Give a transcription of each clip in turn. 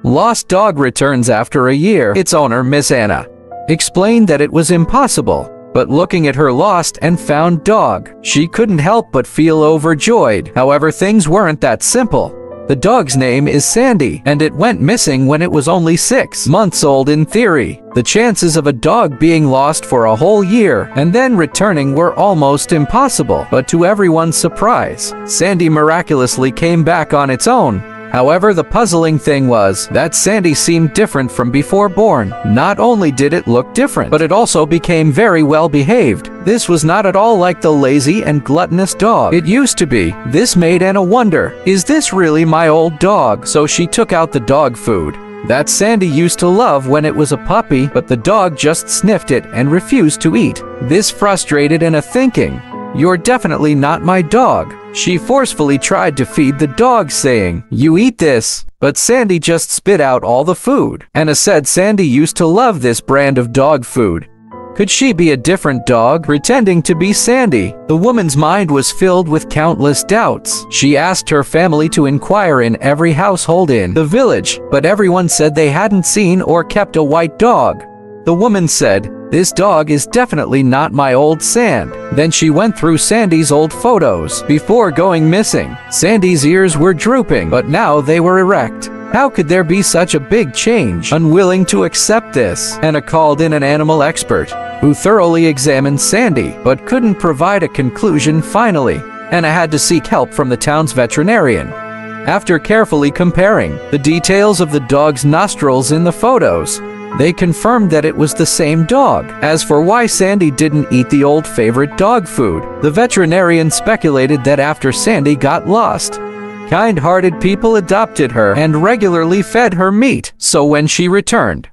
Lost dog returns after a year. Its owner, Miss Anna, explained that it was impossible. But looking at her lost and found dog, she couldn't help but feel overjoyed. However, things weren't that simple. The dog's name is Sandy, and it went missing when it was only 6 months old in theory. The chances of a dog being lost for a whole year and then returning were almost impossible. But to everyone's surprise, Sandy miraculously came back on its own. However, the puzzling thing was that Sandy seemed different from before born. Not only did it look different, but it also became very well behaved. This was not at all like the lazy and gluttonous dog it used to be. This made Anna wonder, is this really my old dog? So she took out the dog food that Sandy used to love when it was a puppy, but the dog just sniffed it and refused to eat. This frustrated Anna, thinking, "You're definitely not my dog." She forcefully tried to feed the dog, saying, "You eat this." But Sandy just spit out all the food. Anna said Sandy used to love this brand of dog food. Could she be a different dog, pretending to be Sandy? The woman's mind was filled with countless doubts. She asked her family to inquire in every household in the village, but everyone said they hadn't seen or kept a white dog. The woman said, "This dog is definitely not my old Sand." Then she went through Sandy's old photos before going missing. Sandy's ears were drooping, but now they were erect. How could there be such a big change? Unwilling to accept this, Anna called in an animal expert who thoroughly examined Sandy but couldn't provide a conclusion. Finally, Anna had to seek help from the town's veterinarian. After carefully comparing the details of the dog's nostrils in the photos, they confirmed that it was the same dog. As for why Sandy didn't eat the old favorite dog food, the veterinarian speculated that after Sandy got lost, kind-hearted people adopted her and regularly fed her meat. So when she returned,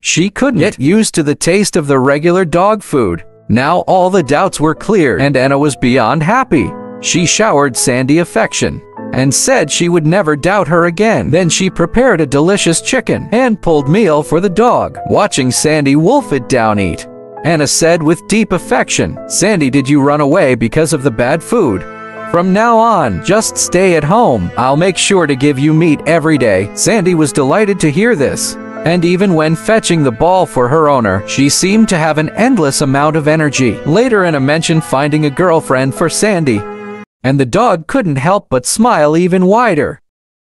she couldn't get used to the taste of the regular dog food. Now all the doubts were cleared, and Anna was beyond happy. She showered Sandy affection and said she would never doubt her again. Then she prepared a delicious chicken and pulled meal for the dog, watching Sandy wolf it down eat. Anna said with deep affection, "Sandy, did you run away because of the bad food? From now on, just stay at home. I'll make sure to give you meat every day." Sandy was delighted to hear this, and even when fetching the ball for her owner, she seemed to have an endless amount of energy. Later, Anna mentioned finding a girlfriend for Sandy, and the dog couldn't help but smile even wider.